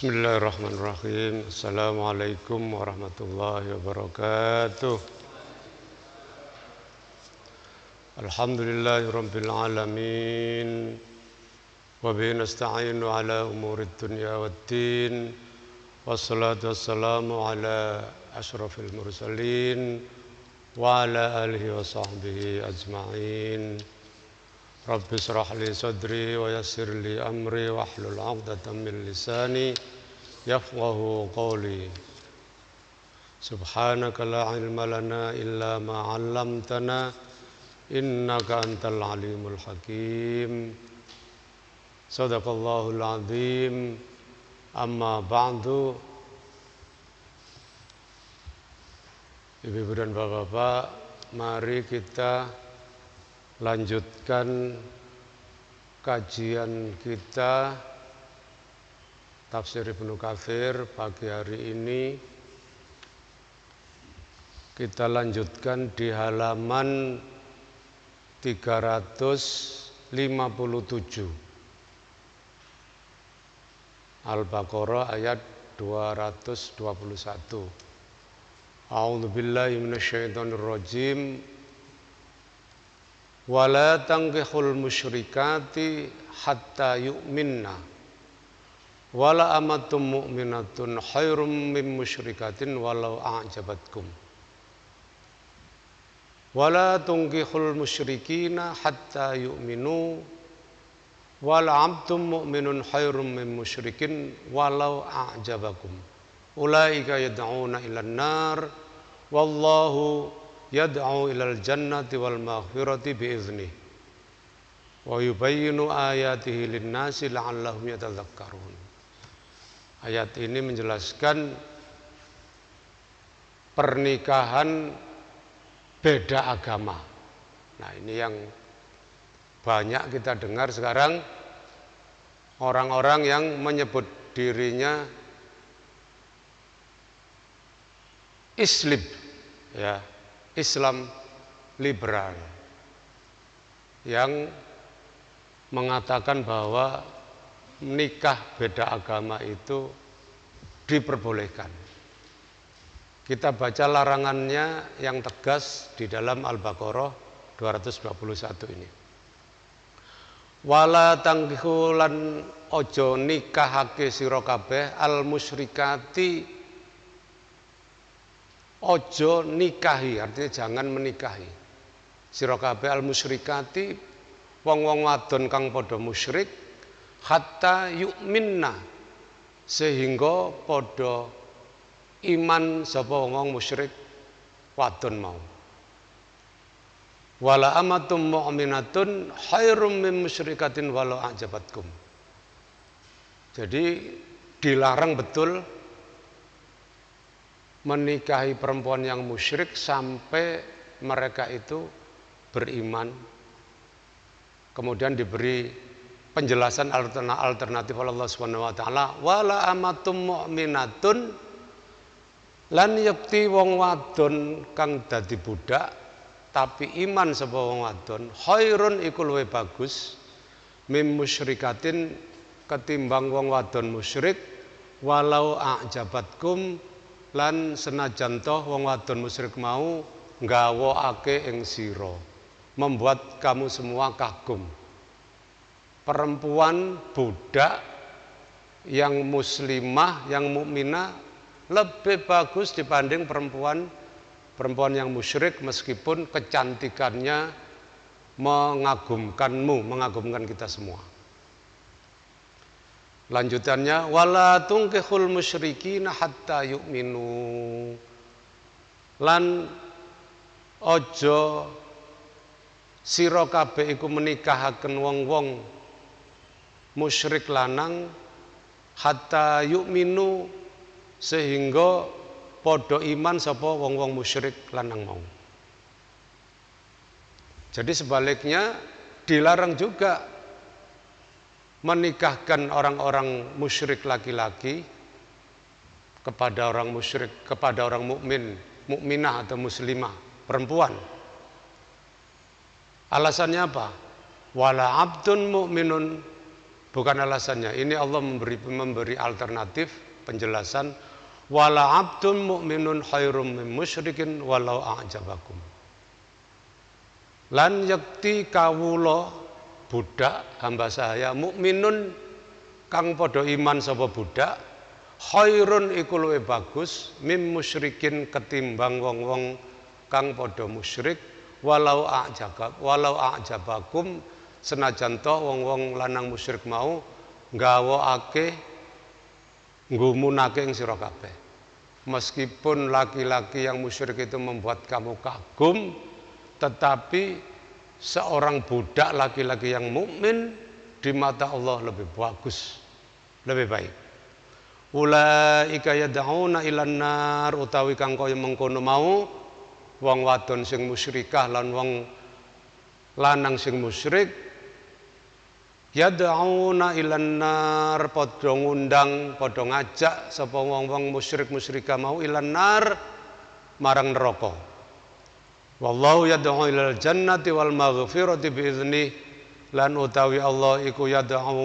Bismillahirrahmanirrahim. Assalamualaikum warahmatullahi wabarakatuh. Alhamdulillahirabbil alamin. Wa bihi nasta'inu ala umurid dunya waddin. Wassalatu wassalamu ala asyrafil mursalin wa ala alihi wa sahbihi ajma'in. Rabbi shrah li sadri wa yassir li amri wahlul 'uqdatam min lisani yafqahu qawli. Subhanaka la ilma lana illa ma 'allamtana innaka antal alimul hakim. Shadaqallahul 'azim. Amma ba'du. Ibu-ibu dan bapak-bapak, mari kita lanjutkan kajian kita Tafsir Ibnu Katsir pagi hari ini. Kita lanjutkan di halaman 357 Al-Baqarah ayat 221. A'udzubillahi minasyaitonirrajim. Wala tankihul musyrikati hatta yu'minna wala amatum mu'minatun khairum min musyrikatin walau a'jabatkum. Wala tankihul musyrikina hatta yu'minu wala abdum mu'minun khairum min musyrikin walau a'jabakum. Ulaika yad'una ilan nar wallahu yad'u ilal jannati wal maghfirati bi'idznih wa yubayyinu ayatihi lin-nasi la'allahum yatadzakkarun. Ayat ini menjelaskan pernikahan beda agama. Nah, ini yang banyak kita dengar sekarang, orang-orang yang menyebut dirinya Islam, ya, Islam liberal, yang mengatakan bahwa nikah beda agama itu diperbolehkan. Kita baca larangannya yang tegas di dalam Al-Baqarah 221 ini. Wala tangkihu lan ojo nikahake sira kabeh al musyrikati, ojo nikahi, artinya jangan menikahi sira kabeh al musyrikati, wong-wong wadon kang padha musyrik, hatta yu'minna, sehingga padha iman sapa wong musyrik wadon mau. Wala amatum mu'minatun khairum min musyrikatin walau a'jabatkum. Jadi dilarang betul menikahi perempuan yang musyrik sampai mereka itu beriman. Kemudian diberi penjelasan alternatif oleh Allah Subhanahu wa taala, wala amatum mu'minatun lan yakti wong wadon kang dadi budak tapi iman sapa wong wadon khairun iku luwih bagus mim musyrikatin ketimbang wong wadon musyrik walau a'jabatkum, lan senajan toh wong wadon musyrik mau nggawokake ing sira, membuat kamu semua kagum. Perempuan budak yang muslimah, yang mukminah lebih bagus dibanding perempuan yang musyrik, meskipun kecantikannya mengagumkanmu, mengagumkan kita semua. Lanjutannya, wala tunkihul musyrikina hatta yu'minu, lan ojo sira kabeh iku menikahaken wong-wong musyrik lanang hatta yu'minu, sehingga padha iman sapa wong-wong musyrik lanang mau. Jadi sebaliknya dilarang juga menikahkan orang-orang musyrik laki-laki kepada orang musyrik, kepada orang mukmin, mukminah atau muslimah perempuan. Alasannya apa? Wala abdun mu'minun Bukan alasannya. Ini Allah memberi alternatif penjelasan. Wala abdun mu'minun khairum min musyrikin walau a'jabakum. Lan yakti kawula budak hamba saya mukminun kang padha iman sapa budak khairun iku luwih bagus mim musyrikin ketimbang wong-wong kang padha musyrik walau a'jabakum senajan to wong-wong lanang musyrik mau nggawokake nggumunake ing sira kabeh. Meskipun laki-laki yang musyrik itu membuat kamu kagum, tetapi seorang budak laki-laki yang mukmin di mata Allah lebih bagus, lebih baik. Ulaika yad'una ilan nar utawi kang kaya mengkono mau wong wadon sing musyrikah lan wong lanang sing musyrik yad'una ilan nar padha ngundang padha ngajak sapa wong-wong musyrik-musyrikah mau ilan nar marang neraka. Wallahu yad'u ilal jannati wal maghfirati bi idznih lan utawi Allah iku yad'u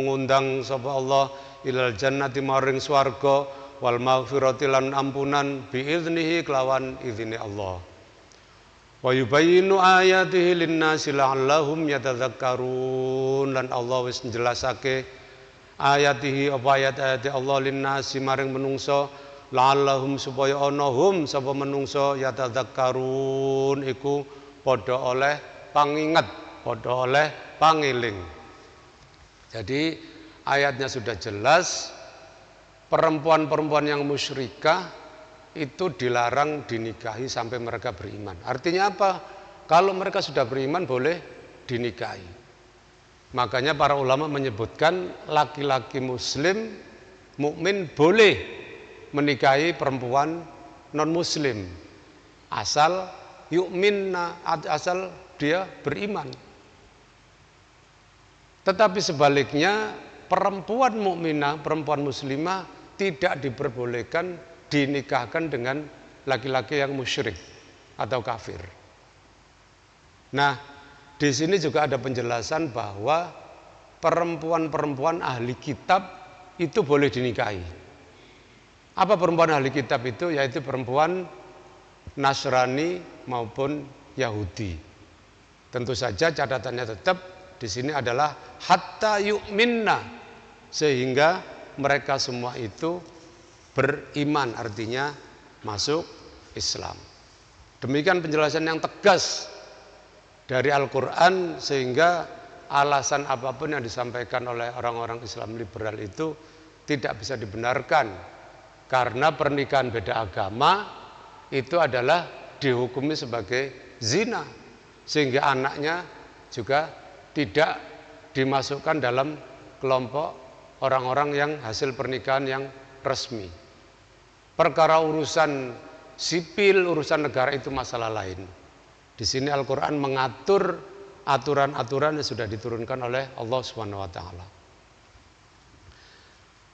ngundang sapa Allah ilal jannati maring swarga wal maghfirati lan ampunan bi idznihi kelawan izine Allah. Wa yubayyinu ayatihi linnasi la'allahum yatadzakkarun lan Allah wis njelasake ayatihi apa ayat-ayat Allah linnasi maring menungso la'allahum supaya ana hum sapa menungso yatadzakkarun iku padha oleh panginget, padha oleh pangeling. Jadi ayatnya sudah jelas, perempuan-perempuan yang musyrikah itu dilarang dinikahi sampai mereka beriman. Artinya apa? Kalau mereka sudah beriman boleh dinikahi. Makanya para ulama menyebutkan laki-laki muslim mukmin boleh menikahi perempuan non muslim asal yu'minna, asal dia beriman. Tetapi sebaliknya perempuan mukminah, perempuan muslimah tidak diperbolehkan dinikahkan dengan laki-laki yang musyrik atau kafir. Nah, di sini juga ada penjelasan bahwa perempuan-perempuan ahli kitab itu boleh dinikahi. Apa perempuan ahli kitab itu? Yaitu perempuan Nasrani maupun Yahudi. Tentu saja catatannya tetap di sini adalah hatta yu'minna, sehingga mereka semua itu beriman, artinya masuk Islam. Demikian penjelasan yang tegas dari Al-Quran, sehingga alasan apapun yang disampaikan oleh orang-orang Islam liberal itu tidak bisa dibenarkan, karena pernikahan beda agama itu adalah dihukumi sebagai zina, sehingga anaknya juga tidak dimasukkan dalam kelompok orang-orang yang hasil pernikahan yang resmi. Perkara urusan sipil, urusan negara itu masalah lain. Di sini Al-Quran mengatur aturan-aturan yang sudah diturunkan oleh Allah Subhanahu wa taala.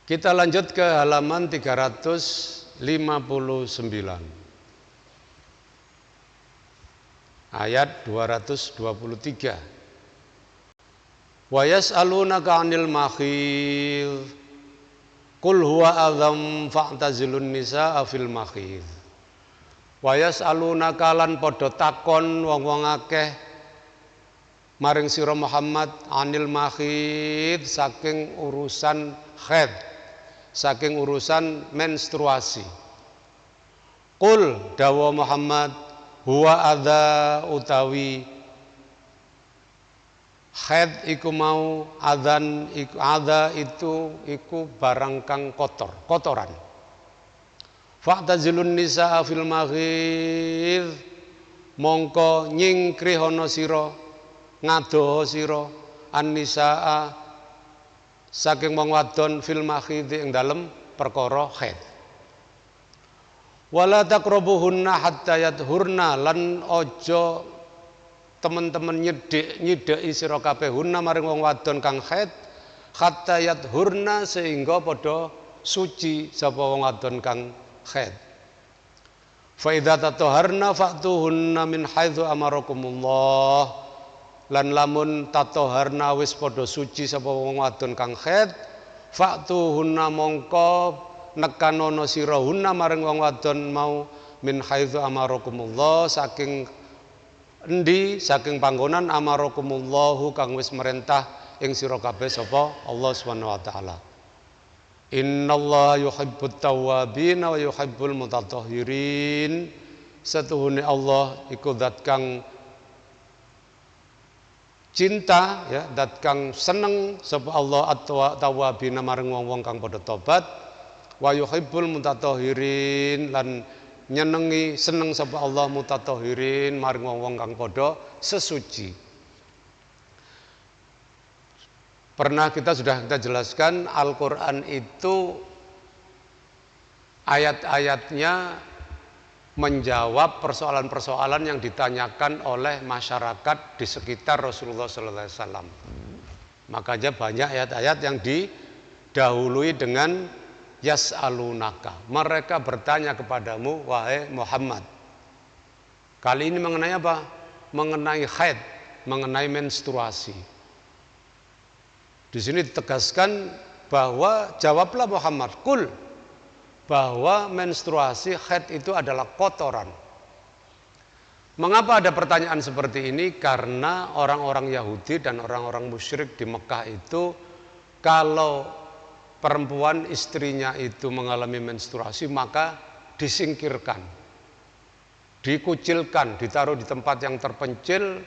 Kita lanjut ke halaman 359. Ayat 223. Wa yas'alunaka 'anil makhidh Qul huwa adzam fa'tazilun nisaa fil makhidh. Wa yas'alunaka lan padha takon wong-wong akeh maring sira Muhammad anil makhidh, saking urusan haid, saking urusan menstruasi. Qul dawa Muhammad huwa adza utawi haid iku mau adzan iku adza iku barang kang kotor, kotoran. Fa'tazilun nisaa fil maghidh, mongko nyingkrihono sira ngadoha sira an-nisaa saking wong wadon fil maghidh ing dalem perkara haid. Wala taqrabuhunna hatta yadhurna, lan aja teman-teman nyedeki sira kabeh hunna maring wong wadon kang haid hatta yadhurna, sehingga padha suci sapa wong wadon kang haid. Fa idza tatahharna fa'tuhunna min haitsu amarakumullah, lan lamun tatoharna wis padha suci sapa wong wadon kang haid fa'tuhunna mongko nekanono sira hunna maring wong wadon mau min haitsu amarakumullah saking endi saking panggonan amarakumullahu kang wis merintah ing sira kabeh sapa Allah Subhanahu wa taala. Innallaha yuhibbut tawwabin wa yuhibbul mutatahhirin. Satuhune Allah iku zat kang cinta ya, zat kang seneng sapa Allah at-tawwabin maring wong-wong kang padha tobat wa yuhibbul mutatahhirin lan nyenengi seneng sapa Allah mutatahhirin maring wong-wong kang padha sesuci. Pernah kita jelaskan Al-Quran itu ayat-ayatnya menjawab persoalan-persoalan yang ditanyakan oleh masyarakat di sekitar Rasulullah SAW. Makanya banyak ayat-ayat yang didahului dengan yas'alunaka. Mereka bertanya kepadamu, wahai Muhammad. Kali ini mengenai apa? Mengenai haid, mengenai menstruasi. Di sini ditegaskan bahwa jawablah Muhammad, kul, bahwa menstruasi haid itu adalah kotoran. Mengapa ada pertanyaan seperti ini? Karena orang-orang Yahudi dan orang-orang musyrik di Mekah itu kalau perempuan istrinya itu mengalami menstruasi maka disingkirkan, dikucilkan, ditaruh di tempat yang terpencil,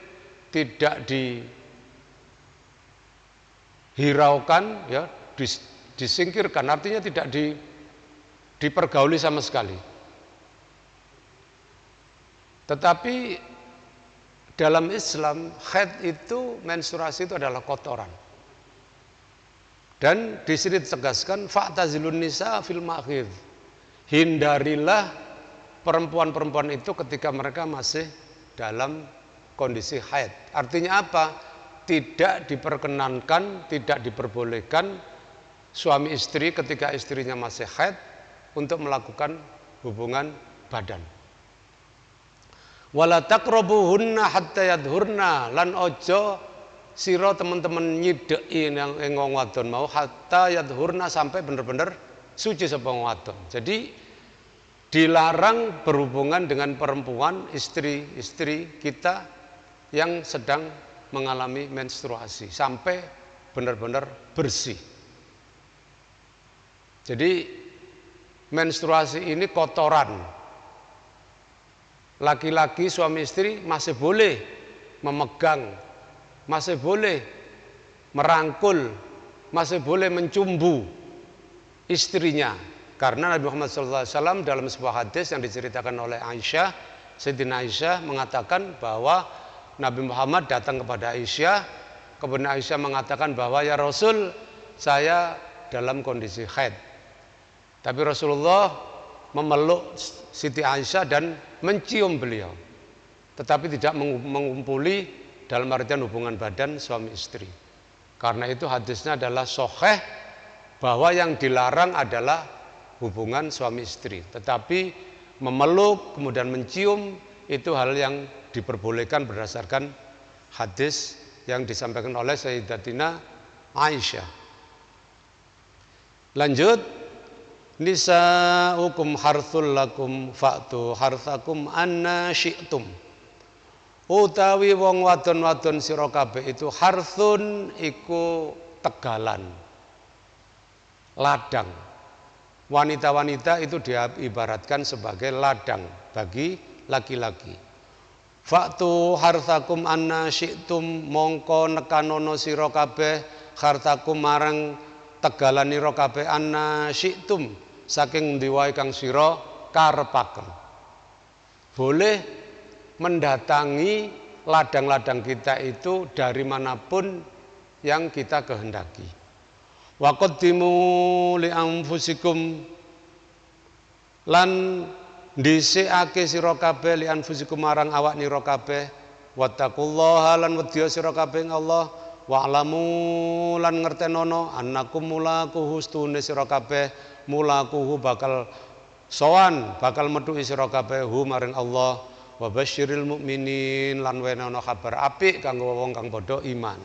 tidak dihiraukan, ya, disingkirkan, artinya tidak dipergauli sama sekali. Tetapi dalam Islam haid itu, menstruasi itu adalah kotoran. Dan di sini ditegaskan fa'tazilun nisa fil mahid. Hindarilah perempuan-perempuan itu ketika mereka masih dalam kondisi haid. Artinya apa? Tidak diperkenankan, tidak diperbolehkan suami istri ketika istrinya masih haid untuk melakukan hubungan badan. Wala taqrabuhunna hatta yadhurna, lan ojo sira teman-teman nyideki yang wong wadon mau hatta yadhurna, sampai benar-benar suci sapa wong wadon. Jadi dilarang berhubungan dengan perempuan istri-istri kita yang sedang mengalami menstruasi sampai benar-benar bersih. Jadi menstruasi ini kotoran. Laki-laki suami istri masih boleh memegang, masih boleh merangkul, masih boleh mencumbu istrinya. Karena Nabi Muhammad SAW dalam sebuah hadis yang diceritakan oleh Aisyah, Sayyidina Aisyah mengatakan bahwa Nabi Muhammad datang kepada Aisyah, kemudian Aisyah mengatakan bahwa ya Rasul, saya dalam kondisi haid. Tapi Rasulullah memeluk Siti Aisyah dan mencium beliau, tetapi tidak mengumpuli dalam artian hubungan badan suami istri. Karena itu hadisnya adalah sahih bahwa yang dilarang adalah hubungan suami istri, tetapi memeluk kemudian mencium itu hal yang diperbolehkan berdasarkan hadis yang disampaikan oleh Sayyidatina Aisyah. Lanjut, nisa'ukum harthul lakum fa'tu harthakum anna syi'tum. Utawi wong wadon-wadon sira kabeh itu harthun iku tegalan, ladang. Wanita-wanita itu diibaratkan sebagai ladang bagi laki-laki. Faktu harthakum anna syi'tum, mongko nekanono sira kabeh harthakum marang tegalanira kabeh anna syi'tum, saking ndi wae kang sira karepaken. Boleh mendatangi ladang-ladang kita itu dari manapun yang kita kehendaki. Wa qaddimu li anfusikum, lan dhisikake sira kabeh li anfusikum marang awak nira kabeh, wattaqullaha lan wedya sira kabeh ing Allah, wa'lamu lan ngertenono annakum mulaquhu stune sira kabeh mulaquhu bakal sowan, bakal metu sira kabeh hu maring Allah, wa basyiril mukminin lan wenono kabar apik kanggo wong kang padha iman.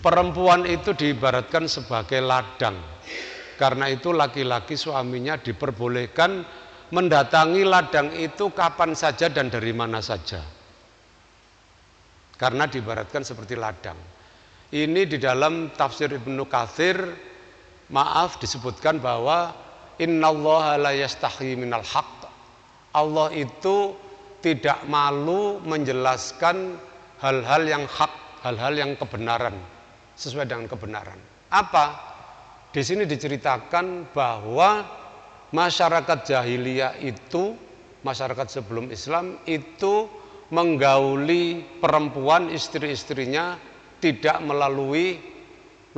Perempuan itu diibaratkan sebagai ladang. Karena itu laki-laki suaminya diperbolehkan mendatangi ladang itu kapan saja dan dari mana saja. Karena diibaratkan seperti ladang. Ini di dalam tafsir Ibnu Katsir disebutkan bahwa innallaha la yastahi minal haqq. Allah itu tidak malu menjelaskan hal-hal yang hak, hal-hal yang kebenaran, sesuai dengan kebenaran. Apa? Di sini diceritakan bahwa masyarakat jahiliyah itu, masyarakat sebelum Islam itu menggauli perempuan istri-istrinya tidak melalui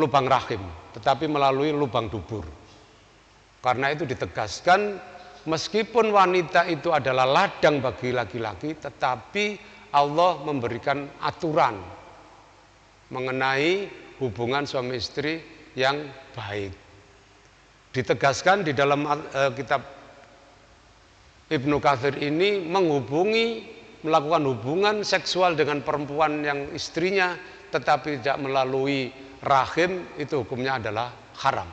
lubang rahim, tetapi melalui lubang dubur. Karena itu ditegaskan, meskipun wanita itu adalah ladang bagi laki-laki, tetapi Allah memberikan aturan mengenai hubungan suami istri yang baik. Ditegaskan di dalam kitab Ibnu Katsir ini melakukan hubungan seksual dengan perempuan yang istrinya tetapi tidak melalui rahim, itu hukumnya adalah haram.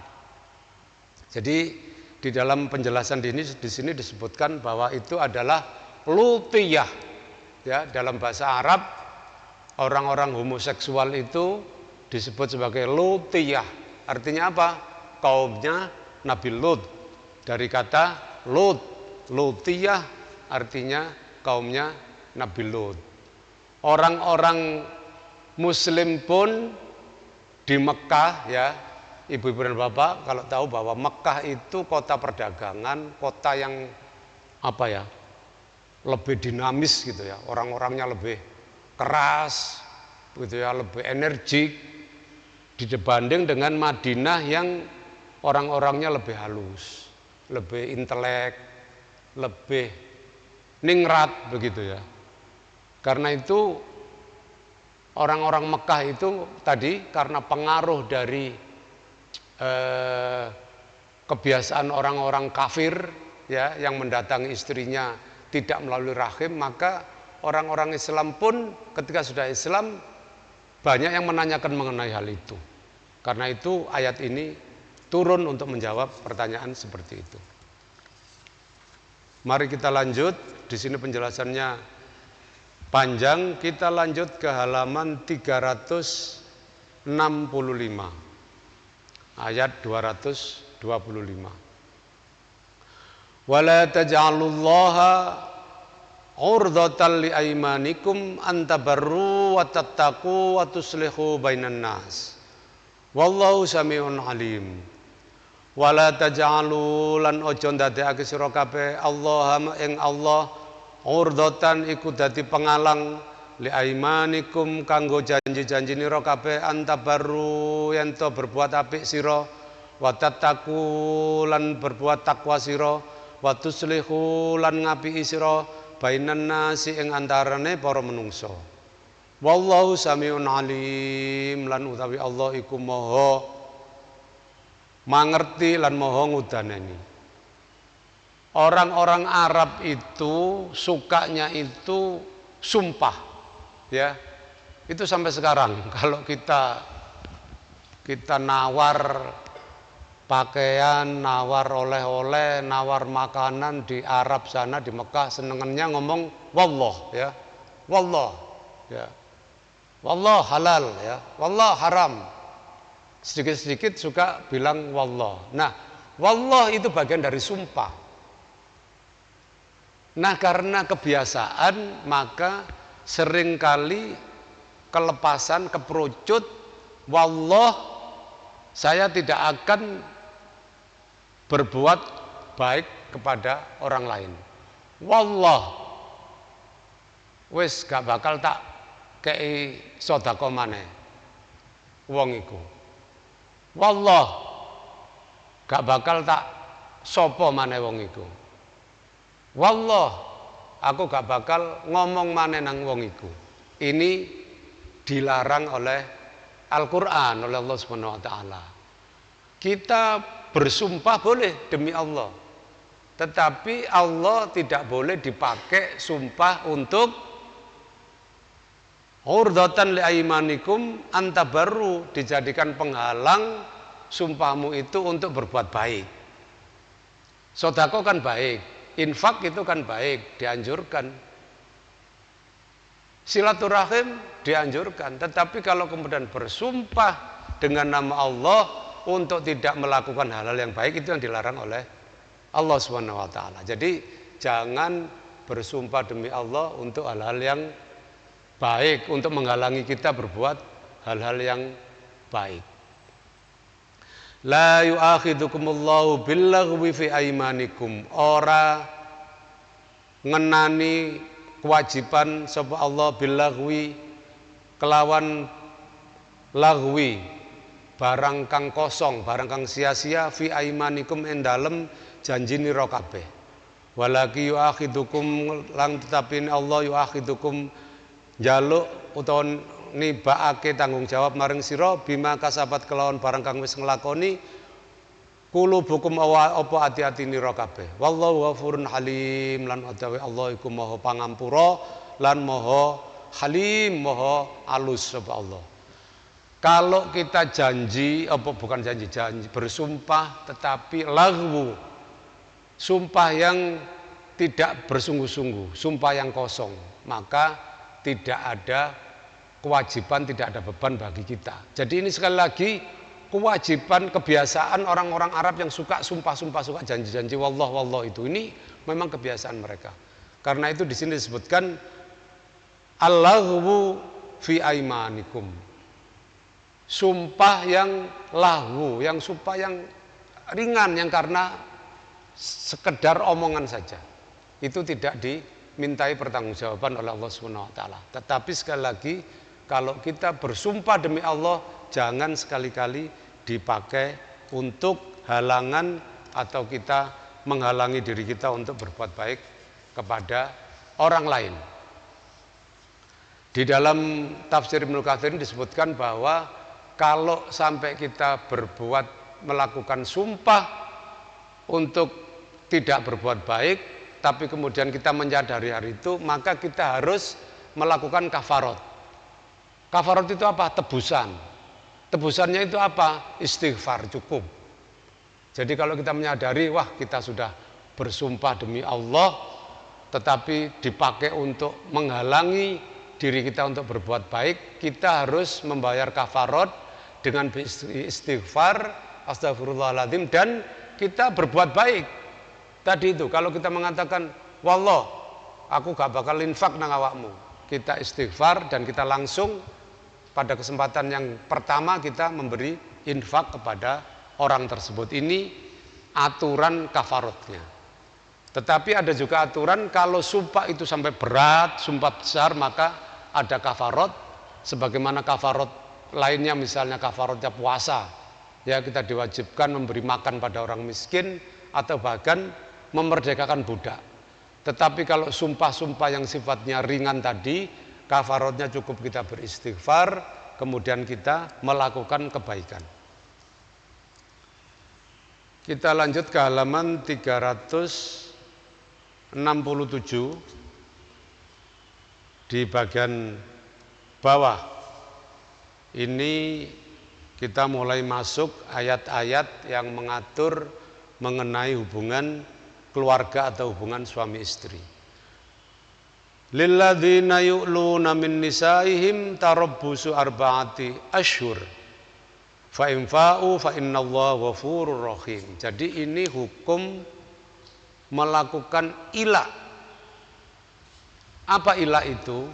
Jadi di dalam penjelasan di sini disebutkan bahwa itu adalah lutiyah. Ya, dalam bahasa Arab orang-orang homoseksual itu disebut sebagai lutiyah. Artinya apa? Kaumnya Nabi Lut. Dari kata Lut, lutiyah artinya kaumnya Nabi Lut. Orang-orang Muslim pun di Mekah, ya, ibu-ibu dan bapak kalau tahu bahwa Mekah itu kota perdagangan, kota yang lebih dinamis gitu ya, orang-orangnya lebih keras, gitu ya, lebih energik dibanding dengan Madinah yang orang-orangnya lebih halus, lebih intelek, lebih ningrat begitu ya. Karena itu orang-orang Mekah itu tadi karena pengaruh dari kebiasaan orang-orang kafir ya yang mendatangi istrinya tidak melalui rahim, maka orang-orang Islam pun ketika sudah Islam banyak yang menanyakan mengenai hal itu. Karena itu ayat ini turun untuk menjawab pertanyaan seperti itu. Mari kita lanjut, di sini penjelasannya panjang, kita lanjut ke halaman 365 ayat 225. Wala taj'alullaha 'urdatan liaimanikum an tabarru wa tattaqu wa tuslihu bainan nas. Wallahu samiun alim. Wala taj'alu lan ojo ndadekake sira kabeh Allah ing Allah urdatan iku dadi pengalang li aimanikum kanggo janji-janji nira kabeh antabaru yen to berbuat apik sira wa tattaqu lan berbuat takwa sira wa tuslihu lan ngapiki sira bainan nasi ing antarane para menungso. Wallahu samiun alim lan utawi Allah iku maha mangerti lan maha ngudaneni. Orang-orang Arab itu sukanya itu sumpah, ya. Itu sampai sekarang kalau kita nawar pakaian, nawar oleh-oleh, nawar makanan di Arab sana di Mekah senengannya ngomong wallah, ya. Wallah, ya. Wallah halal, ya. Wallah haram. Sedikit-sedikit suka bilang wallah. Nah, wallah itu bagian dari sumpah. Nah, karena kebiasaan maka seringkali kelepasan, keperucut, wallah saya tidak akan berbuat baik kepada orang lain. Wallah wis gak bakal tak kei sedekah maneh wong iku. Wallah gak bakal tak sapa maneh wong iku. Wallah, aku gak bakal ngomong maneh nang wong iku. Ini dilarang oleh Al-Quran, oleh Allah Subhanahu wa Ta'ala. Kita bersumpah boleh demi Allah, Tetapi Allah tidak boleh dipakai sumpah untuk urdatan li aimanikum antabarru, dijadikan penghalang sumpahmu itu untuk berbuat baik. Sedekah kan baik, infak itu kan baik, dianjurkan. Silaturahim dianjurkan, tetapi kalau kemudian bersumpah dengan nama Allah untuk tidak melakukan hal-hal yang baik, itu yang dilarang oleh Allah Subhanahu wa taala. Jadi jangan bersumpah demi Allah untuk hal-hal yang baik, untuk menghalangi kita berbuat hal-hal yang baik. La yu'akhidukumullahu billaghwi fi aimanikum. Ora ngenani kewajiban sapa Allah billaghwi kelawan laghwi, barang kang kosong, barang kang sia-sia, fi aimanikum ing dalem janji nira kabeh. Walaki yu'akhidukum lang, tetapi Allah yu'akhidukum jaluk utawa nibakake tanggung jawab maring sira bima kasabat kelawan barang kang wis nglakoni kulubukum apa ati-ati nira kabeh. Wallahu ghafurun halim, lan utawi Allah iku maha pangampura lan maha halim, maha alus sapa Allah. Kalau kita janji, bukan janji bersumpah tetapi laghwu, sumpah yang tidak bersungguh-sungguh, sumpah yang kosong, maka tidak ada kewajiban, tidak ada beban bagi kita. Jadi ini sekali lagi kewajiban, kebiasaan orang-orang Arab yang suka sumpah-sumpah, suka janji-janji wallah itu, ini memang kebiasaan mereka. Karena itu di sini disebutkan al-laghwu fi aimanikum. Sumpah yang lahu, yang sumpah yang ringan, yang karena sekedar omongan saja. Itu tidak dimintai pertanggungjawaban oleh Allah Subhanahu wa taala. Tetapi sekali lagi, kalau kita bersumpah demi Allah, jangan sekali-kali dipakai untuk halangan atau kita menghalangi diri kita untuk berbuat baik kepada orang lain. Di dalam tafsir Ibnu Katsir disebutkan bahwa kalau sampai kita melakukan sumpah untuk tidak berbuat baik, tapi kemudian kita menyadari hari itu, maka kita harus melakukan kafarat. Kafarat itu apa? Tebusan. Tebusannya itu apa? Istighfar, cukup. Jadi kalau kita menyadari, wah kita sudah bersumpah demi Allah, tetapi dipakai untuk menghalangi diri kita untuk berbuat baik, kita harus membayar kafarat dengan istighfar, astagfirullahaladzim, dan kita berbuat baik. Tadi itu, kalau kita mengatakan, wallah, aku gak bakal infak nang awakmu, kita istighfar dan kita langsung pada kesempatan yang pertama kita memberi infak kepada orang tersebut. Ini aturan kafaratnya. Tetapi ada juga aturan kalau sumpah itu sampai berat, sumpah besar, maka ada kafarat. Sebagaimana kafarat lainnya, misalnya kafaratnya puasa, ya kita diwajibkan memberi makan pada orang miskin atau bahkan memerdekakan budak. Tetapi kalau sumpah-sumpah yang sifatnya ringan tadi, kafaratnya cukup kita beristighfar, kemudian kita melakukan kebaikan. Kita lanjut ke halaman 367 di bagian bawah. Ini kita mulai masuk ayat-ayat yang mengatur mengenai hubungan keluarga atau hubungan suami istri. Lilladzina yu'luna min nisaihim tarabbusu arba'ati asyhur fa in fa'u fa innallaha ghafurur rahim. Jadi ini hukum melakukan ilah. Apa ilah itu?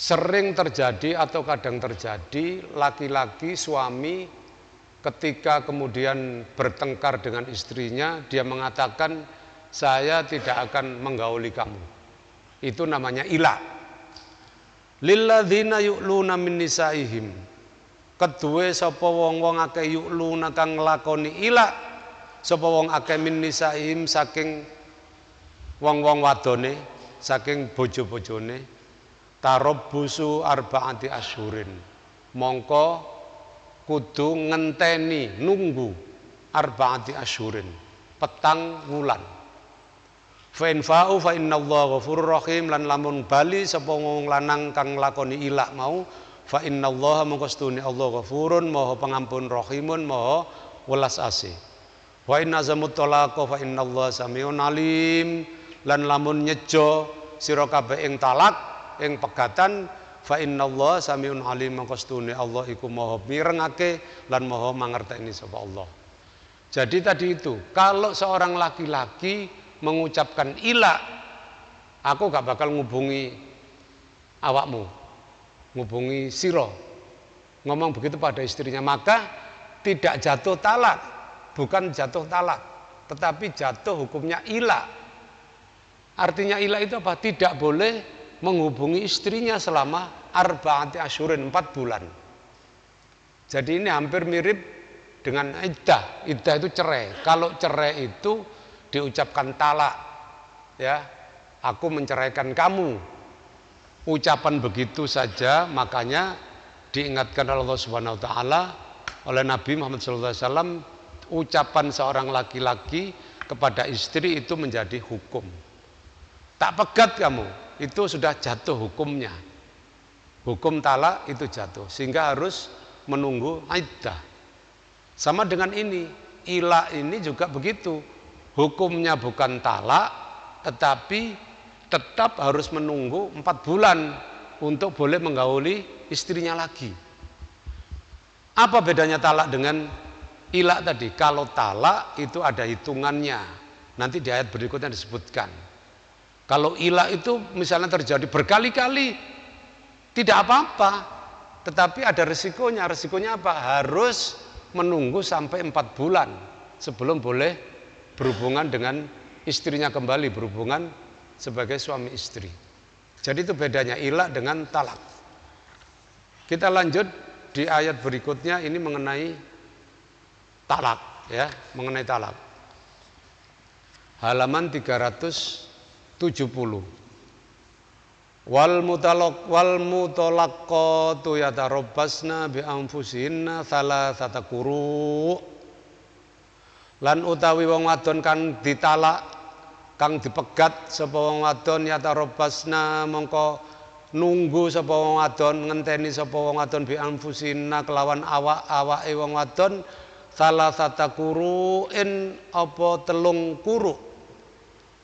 Sering terjadi atau kadang terjadi laki-laki suami ketika kemudian bertengkar dengan istrinya, dia mengatakan saya tidak akan menggauli kamu. Itu namanya ilah. Lilladzina yu'luna min nisaihim. Kedue sapa wong-wong akeh yu'luna kang nglakoni ilah. Sapa wong akeh min nisaihim saking wong-wong wadone, saking bojo-bojone. Tarabbusu arba'ati asyhurin. Mongko kudu ngenteni, nunggu arba'ati asyhurin. petang wulan. Fa in fa'u fa innallaha ghafurur rahim, lan lamun bali sapa wong lanang kang nglakoni ilak mau, fa innallaha mongko stune Allah ghafurun maha pengampun rahimun maha welas asih. Wa inna zamut talaqa fa innallaha samiun alim, lan lamun nyejo sira kabeh ing talak ing pegatan, fa innallaha samiun alim mongko stune Allah iku maha mirengake lan maha mangerteni sapa Allah. Jadi tadi itu, kalau seorang laki-laki mengucapkan ila, aku gak bakal ngubungi awakmu, ngubungi siro, ngomong begitu pada istrinya, maka tidak jatuh talak, bukan jatuh talak, tetapi jatuh hukumnya ila. Artinya ila itu apa? Tidak boleh menghubungi istrinya selama arba'ati asyurin, 4 bulan. Jadi ini hampir mirip dengan iddah. Iddah itu cerai. Kalau cerai itu diucapkan talak, ya, aku menceraikan kamu. Ucapan begitu saja, makanya diingatkan oleh Allah Subhanahu wa taala oleh Nabi Muhammad SAW, ucapan seorang laki-laki kepada istri itu menjadi hukum. Tak pegat kamu, itu sudah jatuh hukumnya. Hukum talak itu jatuh, sehingga harus menunggu iddah. Sama dengan ini, ila ini juga begitu. Hukumnya bukan talak, tetapi tetap harus menunggu 4 bulan untuk boleh menggauli istrinya lagi. Apa bedanya talak dengan ilak tadi? Kalau talak itu ada hitungannya, nanti di ayat berikutnya disebutkan. Kalau ilak itu misalnya terjadi berkali-kali, tidak apa-apa, tetapi ada resikonya. Resikonya apa? Harus menunggu sampai 4 bulan sebelum boleh berhubungan dengan istrinya kembali, berhubungan sebagai suami istri. Jadi itu bedanya ilak dengan talak. Kita lanjut di ayat berikutnya, ini mengenai talak, ya, mengenai talak. Halaman 370. Wal mutalaqqatu yatarabbasna bi anfusihinna thalathata quru'. Lan utawi wong wadon kang ditalak, kang dipegat sapa wong wadon yatarabbasna mongko nunggu sapa wong wadon, ngenteni sapa wong wadon bi anfusinna kelawan awake wong wadon salasata quru'in apa 3 quru'.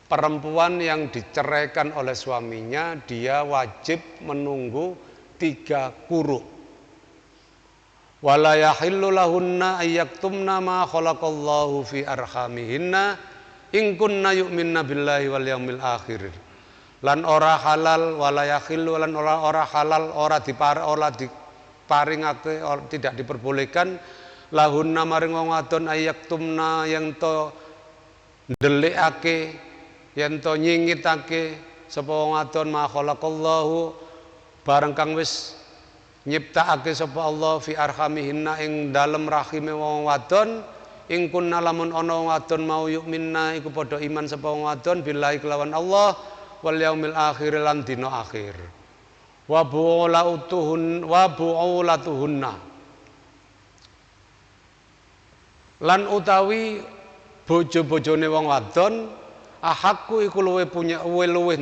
Perempuan yang diceraikan oleh suaminya, dia wajib menunggu 3 quru'. Wala yahillu lahunna ayyaktumna ma khalaqallahu fi arhamihinna in kunna yu'minna billahi wal yaumil akhir. Lan ora halal, wala yahillu, lan ora halal, ora diparingake, tidak diperbolehkan lahunna maring wong wadon ayyaktumna yang to ndelikake, yen to nyingitake sapa wong wadon ma khalaqallahu barang kang wis nyiptakake sapa Allah fi arhamihinna ing dalem rahime wong wadon, ing kunna lamun ana wong wadon mau yukminna iku padha iman sapa wong wadon billahi kelawan Allah wal yaumil akhir lan dina akhir. Wa bu'ulatuhunna lan utawi bojo-bojone wong wadon ahakku iku luwih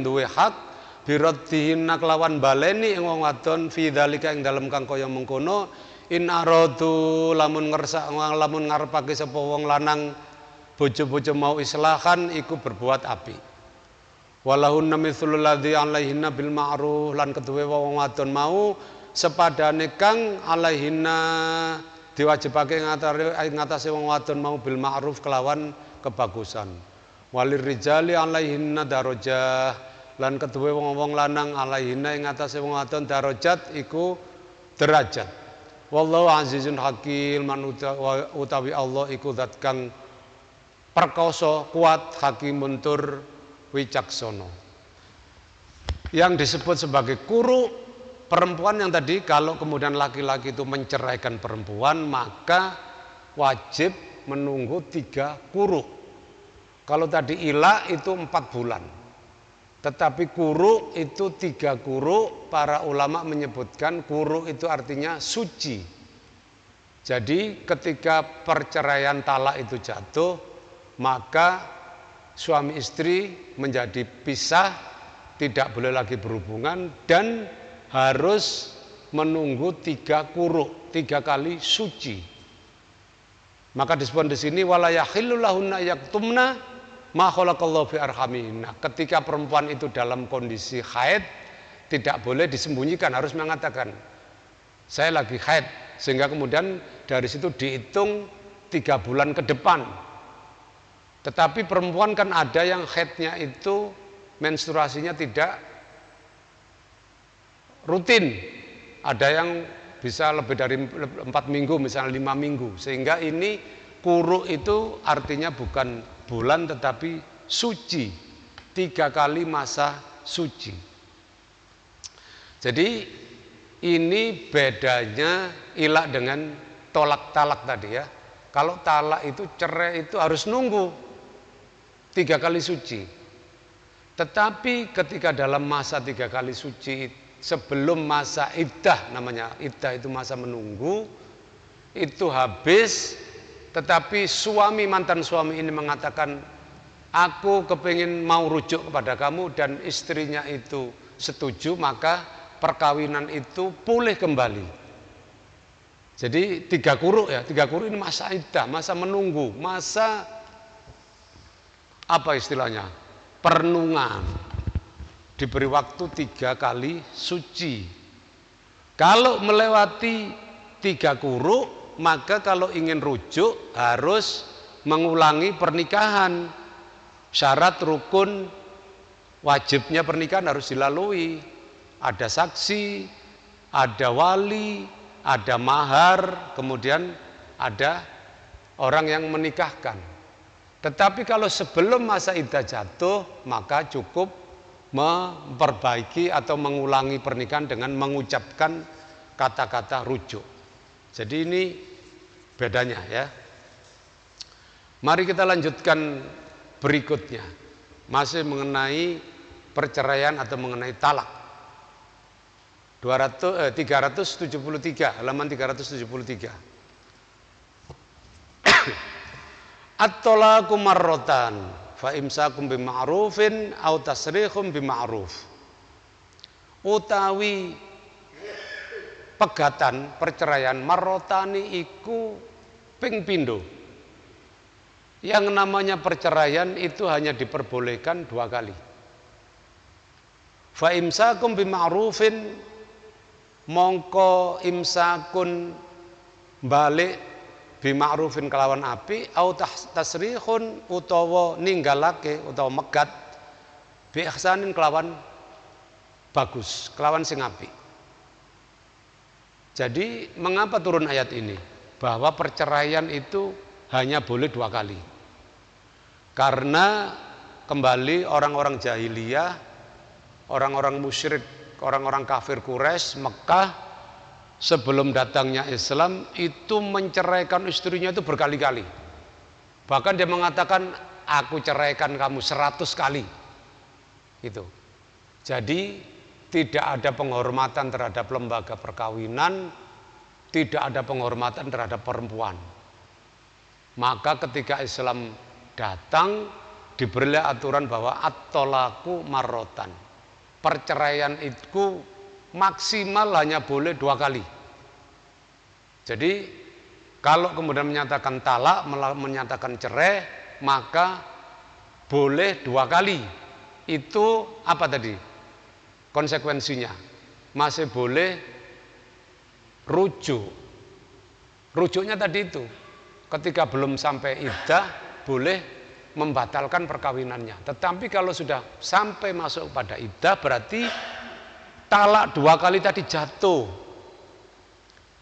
duwe hak biraddihinna kelawan baleni ing wong wadon fi dzalika ing dalem kang kaya mengkono in aradu lamun ngarepake sapa wong lanang bojo-bojo mau islahan iku berbuat apik. Walahunna mithlul ladzi alaihinna bil ma'ruf, lan keduwe wong wadon mau sepadane kang alaihinna diwajibake ngatasi wong wadon mau bil ma'ruf kelawan kebagusan. Walir rijali alaihinna darajah, lan kedua wong lanang alaihinna ing atase wong wadon darajat iku derajat. Wallahu azizun hakim, man utawi Allah iku zat kang perkasa kuat, hakimun tur wicaksana. Yang disebut sebagai quru, perempuan yang tadi, kalau kemudian laki-laki itu menceraikan perempuan, maka wajib menunggu 3 quru. Kalau tadi ila itu 4 bulan. Tetapi quru itu 3 quru, para ulama menyebutkan quru itu artinya suci. Jadi ketika perceraian talak itu jatuh, maka suami istri menjadi pisah, tidak boleh lagi berhubungan dan harus menunggu 3 quru, 3 kali suci. Maka disebut di sini wala yahillu lahunna yaktumna ma khalaqallahu fi arhamihinna. Ketika perempuan itu dalam kondisi haid, tidak boleh disembunyikan, harus mengatakan saya lagi haid, sehingga kemudian dari situ dihitung 3 bulan ke depan. Tetapi perempuan kan ada yang haidnya itu menstruasinya tidak rutin, ada yang bisa lebih dari 4 minggu, misalnya 5 minggu, sehingga ini quru itu artinya bukan bulan tetapi suci, 3 kali masa suci. Jadi ini bedanya ilak dengan tolak talak tadi ya. Kalau talak itu, cerai itu harus nunggu 3 kali suci. Tetapi ketika dalam masa 3 kali suci, sebelum masa iddah, namanya iddah itu masa menunggu, itu habis, tetapi suami, mantan suami ini mengatakan aku kepingin mau rujuk kepada kamu, dan istrinya itu setuju, maka perkawinan itu pulih kembali. Jadi 3 quru ya, 3 quru ini masa iddah, masa menunggu, masa apa istilahnya, perenungan, diberi waktu 3 kali suci. Kalau melewati 3 quru, maka kalau ingin rujuk harus mengulangi pernikahan. Syarat rukun wajibnya pernikahan harus dilalui. Ada saksi, ada wali, ada mahar, kemudian ada orang yang menikahkan. Tetapi kalau sebelum masa iddah jatuh, maka cukup memperbaiki atau mengulangi pernikahan dengan mengucapkan kata-kata rujuk. Jadi ini bedanya ya. Mari kita lanjutkan berikutnya, masih mengenai perceraian atau mengenai talak. 373, halaman 373. At-talaqu marratan fa imsakum bima'rufin aw tasrihum bima'ruf. Utawi pegatan perceraian marrotani iku ping pindho. Yang namanya perceraian itu hanya diperbolehkan 2 kali. Fa imsakum bima'rufin, mongko imsakun balik bima'rufin kelawan api, au tasrihun utawa ninggalake utawa megat bi ihsanin kelawan bagus, kelawan sing apik. Jadi mengapa turun ayat ini? Bahwa perceraian itu hanya boleh 2 kali. Karena kembali orang-orang jahiliyah, orang-orang musyrik, orang-orang kafir Quraisy Mekah sebelum datangnya Islam itu menceraikan istrinya itu berkali-kali. Bahkan dia mengatakan aku ceraikan kamu 100 kali. Gitu. Jadi tidak ada penghormatan terhadap lembaga perkawinan, tidak ada penghormatan terhadap perempuan. Maka ketika Islam datang, diberilah aturan bahwa at-talaqu marrotan. Perceraian itu maksimal hanya boleh 2 kali. Jadi kalau kemudian menyatakan talak, menyatakan cerai, maka boleh 2 kali. Itu apa tadi? Konsekuensinya masih boleh rujuk. Rujuknya tadi itu, ketika belum sampai iddah boleh membatalkan perkawinannya. Tetapi kalau sudah sampai masuk pada iddah, berarti talak 2 kali tadi jatuh.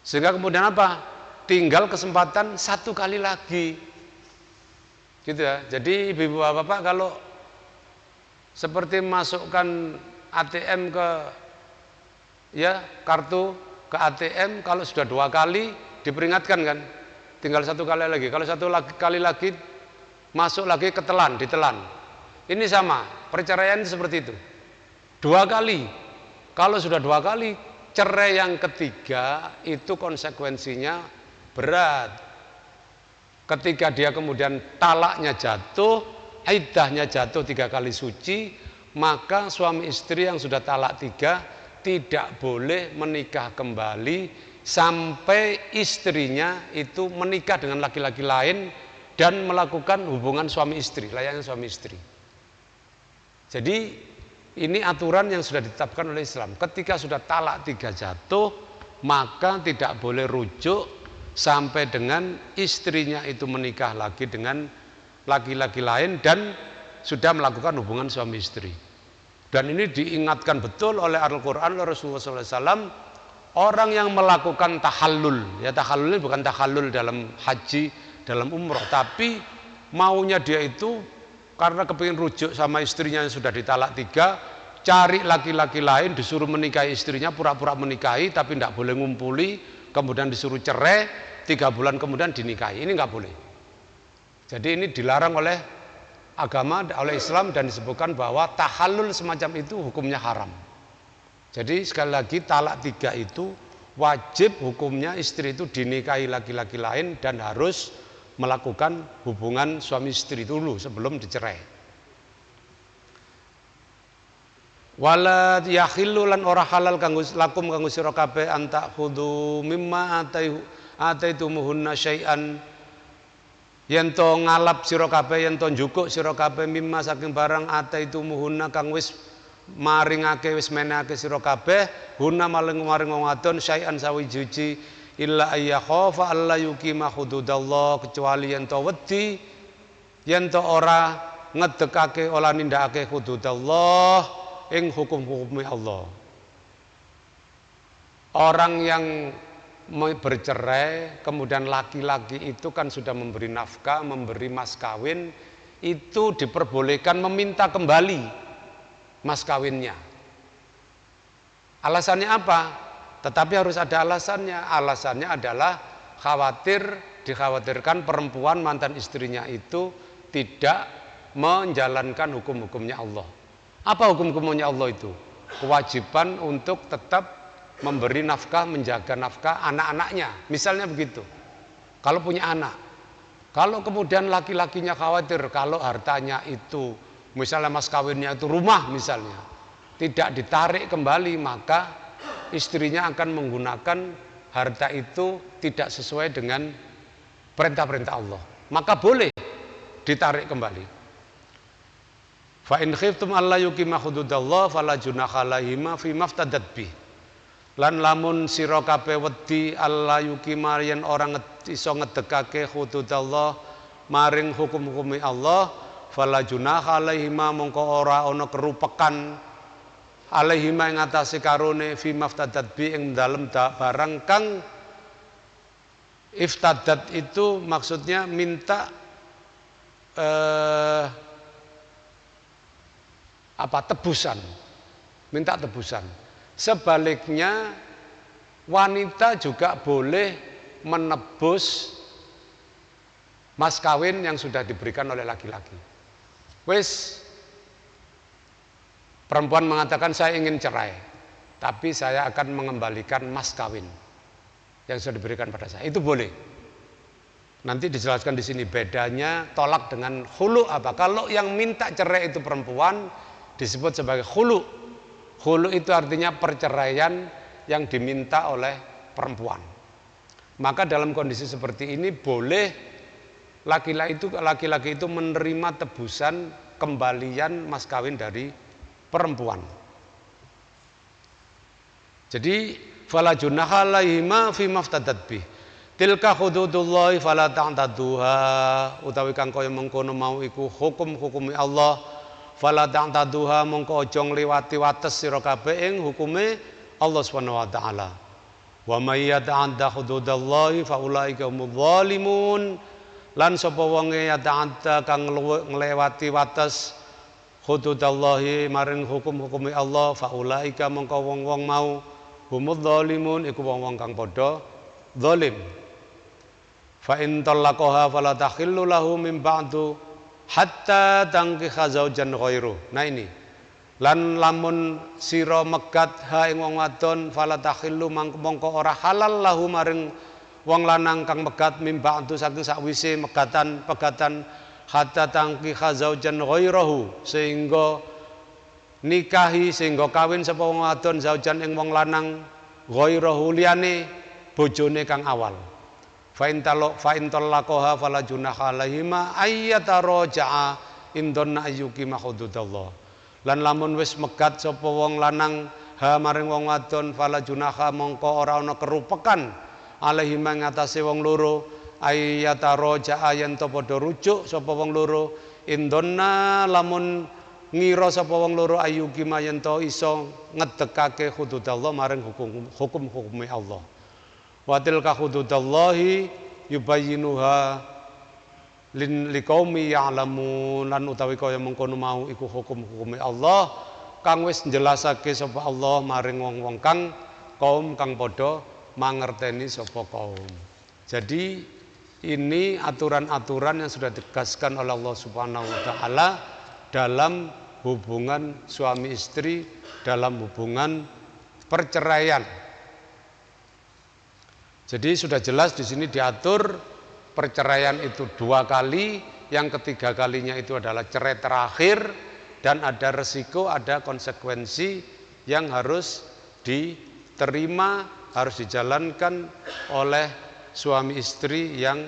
Sehingga kemudian apa? Tinggal kesempatan 1 kali lagi. Gitu ya. Jadi ibu bapak kalau seperti masukkan ATM ke ya kartu ke ATM, kalau sudah 2 kali diperingatkan kan, tinggal 1 kali lagi. Kalau 1 kali lagi masuk lagi ketelan, ditelan. Ini sama, perceraian seperti itu. 2 kali. Kalau sudah 2 kali, cerai yang ketiga itu konsekuensinya berat. ketika dia kemudian talaknya jatuh, iddahnya jatuh 3 kali suci, maka suami istri yang sudah talak 3 tidak boleh menikah kembali sampai istrinya itu menikah dengan laki-laki lain dan melakukan hubungan suami istri, layaknya suami istri. Jadi ini aturan yang sudah ditetapkan oleh Islam. Ketika sudah talak 3 jatuh, maka tidak boleh rujuk sampai dengan istrinya itu menikah lagi dengan laki-laki lain dan sudah melakukan hubungan suami istri. Dan ini diingatkan betul oleh Al-Quran, oleh Rasulullah SAW, orang yang melakukan tahallul, ya tahallul ini bukan tahallul dalam haji, dalam umroh, tapi maunya dia itu karena kepingin rujuk sama istrinya yang sudah ditalak 3, cari laki-laki lain, disuruh menikahi istrinya, pura-pura menikahi, tapi tidak boleh ngumpuli, kemudian disuruh cerai, 3 bulan kemudian dinikahi, ini nggak boleh. Jadi ini dilarang oleh agama, oleh Islam, dan disebutkan bahwa tahallul semacam itu hukumnya haram. Jadi sekali lagi talak 3 itu wajib hukumnya istri itu dinikahi laki-laki lain dan harus melakukan hubungan suami istri dulu sebelum dicerai. Wala yakhillu lan ora halal kanggo lakum kanggo sira kabeh anta khudu mimma ataitumuhunna syai'an, yen to ngalap sira kabeh, yen to njukuk sira kabeh mimma saking barang ataitumuhunna kang wis maringake, wis menehake sira kabeh, hunna maring wong wadon syai'an sawiji illa ayyakhafa alla yuqima hududallah, kecuali yen to wedi, yen to ora ngedekake, ora nindakake hududallah ing hukum-hukume Allah. Orang yang bercerai kemudian laki-laki itu kan sudah memberi nafkah, memberi mas kawin, itu diperbolehkan meminta kembali mas kawinnya. Alasannya apa? Tetapi harus ada alasannya. Alasannya adalah dikhawatirkan perempuan mantan istrinya itu tidak menjalankan hukum-hukumnya Allah. Apa hukum-hukumnya Allah itu? Kewajiban untuk tetap memberi nafkah, menjaga nafkah anak-anaknya. Misalnya begitu. Kalau punya anak. Kalau kemudian laki-lakinya khawatir kalau hartanya itu, misalnya mas kawinnya itu rumah misalnya, tidak ditarik kembali, maka istrinya akan menggunakan harta itu tidak sesuai dengan perintah-perintah Allah. Maka boleh ditarik kembali. Fa in khiftum alla yuqima hududallah fala junaha alaihima fi maftadat bih. Lan lamun sira kabeh wedi alla yuqima yen orang iso ngedekake hududallah maring hukum-hukumi Allah, fala junaha alaihima mongko ora ana kerupekan alaihima ing atase karone fi maftadat bi ing dalem barang kang iftadat itu maksudnya minta tebusan, minta tebusan. Sebaliknya wanita juga boleh menebus mas kawin yang sudah diberikan oleh laki-laki. Wes perempuan mengatakan saya ingin cerai, tapi saya akan mengembalikan mas kawin yang sudah diberikan pada saya. Itu boleh. Nanti dijelaskan di sini bedanya tolak dengan khulu apa. Kalau yang minta cerai itu perempuan disebut sebagai khulu. Khulu itu artinya perceraian yang diminta oleh perempuan. Maka dalam kondisi seperti ini boleh laki-laki itu menerima tebusan kembalian mas kawin dari perempuan. Jadi fala junaha alaihima fi maftadat bih. Tilka hududullah fala ta'taduha, utawi kang kaya mengkono mau iku hukum-hukumi Allah, fala ta'taduha mongko aja ngliwati wates sira kabeh ing hukume Allah Subhanahu wa taala. Wa may yata'adda hududallahi fa ulaika humudz zalimun. Lan sapa wonge yata'adda kang nglewati wates hududallahi maring hukum-hukume Allah, fa ulaika mongko wong-wong mau humudz zalimun iku wong-wong kang padha zalim. Fa in talaqaha fala takhillu lahu min ba'du hatta tankiha zaujan ghairu. Nah ini. Lan lamun sira megat ha ing wong wadon fala takhillu mongko ora halal lahu maring wong lanang kang megat mimba'du saking sakwise pegatan hatta tangkiha zaujan ghairahu, sehingga nikahi sehingga kawin sapa wong wadon zaujan ing wong lanang ghairahu liyane bojone kang awal. Fa in talaqaha fala junaha alaihima ayyataraja'a indonna ayyuki mahududallah. Lan lamun wis megat sapa wong lanang ha maring wong wadon fala junaha mongko ora ana kerupekan alaihima ngatasé wong loro ayyataraja'a yen to padha rujuk sapa wong loro indonna lamun ngira sapa wong loro ayyuki yen to iso ngedekake hududallah maring hukum-hukume Allah. Wa tilka hududallahi yubayyinuha liqaumi ya'lamun, lan utawi kaya mengkono mau iku hukum-hukume Allah kang wis njelasake sapa Allah maring wong-wong kang kaum kang padha mangerteni sapa kaum. Jadi ini aturan-aturan yang sudah ditegaskan oleh Allah Subhanahu wa taala dalam hubungan suami istri, dalam hubungan perceraian. Jadi sudah jelas di sini diatur perceraian itu 2 kali, yang ketiga kalinya itu adalah cerai terakhir dan ada resiko, ada konsekuensi yang harus diterima, harus dijalankan oleh suami istri yang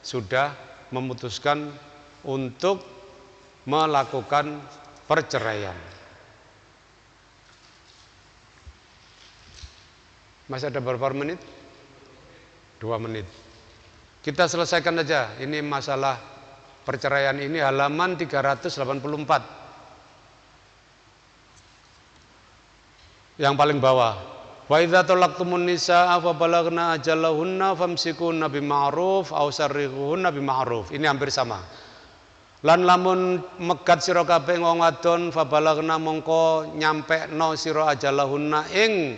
sudah memutuskan untuk melakukan perceraian. Masih ada berapa menit? 2 menit. Kita selesaikan aja. Ini masalah perceraian ini halaman 384. Yang paling bawah. Wa idza talaqtumun nisaa fa balagna ajalahunna famsikunna bima'ruf aw sarrihuhunna bima'ruf. Ini hampir sama. Lan lamun megat sira kabeh wong wadon fa balagna mongko nyampekno sira ajalahunna ing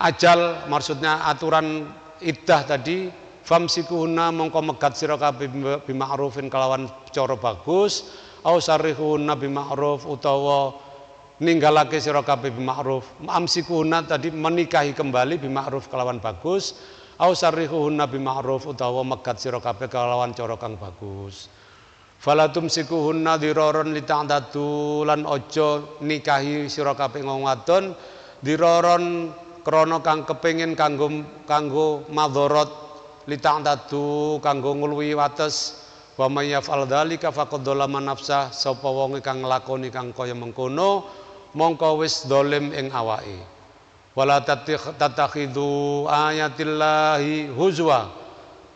ajal, maksudnya aturan iddah tadi, famsikuhunna mongko megat sira kabeh bima'rufin kelawan cara bagus, au sarrihuhunna bima'ruf utawa ninggalake sira kabeh bima'ruf. Amsikuhunna tadi menikahi kembali bima'ruf kelawan bagus, au sarrihuhunna bima'ruf utawa megat sira kabeh kelawan cara kang bagus. Falatum sikuhunna diraron lita'dadu, lan ojo nikahi sira kabeh wong wadon diraron krana kang kepengin kanggo madharat lita'dadu kanggo ngluwi wates. Wa may yaf'al dzalika faqad dzalama nafsah, sapa wong kang nglakoni kang kaya mengkono mongko wis zalim ing awake. Wala tattakhidhu ayatillahi huzwa,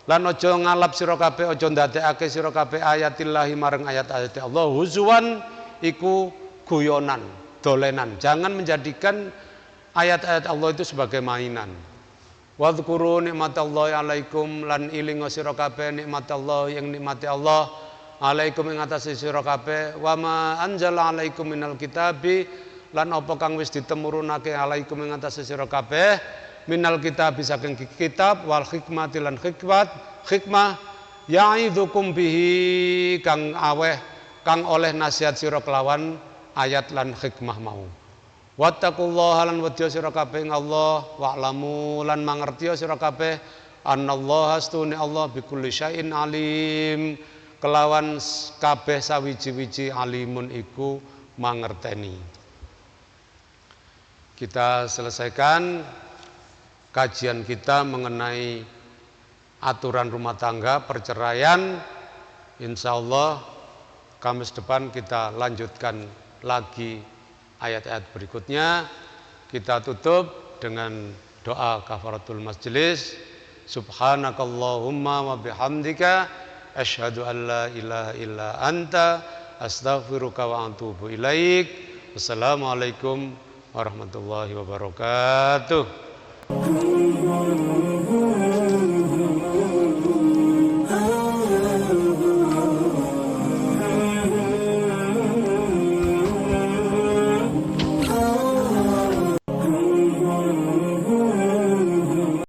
lan aja ngalap sira kabeh, aja ndadekake sira kabeh ayatillahi marang ayat-ayat Allah huzwan iku guyonan, dolenan. Jangan menjadikan ayat-ayat Allah itu sebagai mainan. Wadhkuru nikmatallahi alaikum, lan ilinga sira kabeh nikmatallahi ing nikmati Allah alaikum ing atase sira kabeh. Wa ma anzala alaikum minal kitabi, lan apa kang wis ditemurunake alaikum ing atase sira kabeh minal kitabi saking kitab, wal hikmati lan hikmah ya'idzukum bihi kang oleh nasihat sira kelawan ayat lan hikmah mau. Wattaqullaha lan wedya sira kabeh ing Allah, wa'lamu lan mangerti sira kabeh annallaha astune Allah bikulli syai'in alim, kelawan kabeh sawiji-wiji alimun iku mangerteni. Kita selesaikan kajian kita mengenai aturan rumah tangga perceraian. Insyaallah Kamis depan kita lanjutkan lagi ayat-ayat berikutnya. Kita tutup dengan doa kafaratul majlis. Subhanakallahumma wa bihamdika asyhadu an la ilaha illa anta astaghfiruka wa atubu ilaik. Wassalamualaikum warahmatullahi wabarakatuh.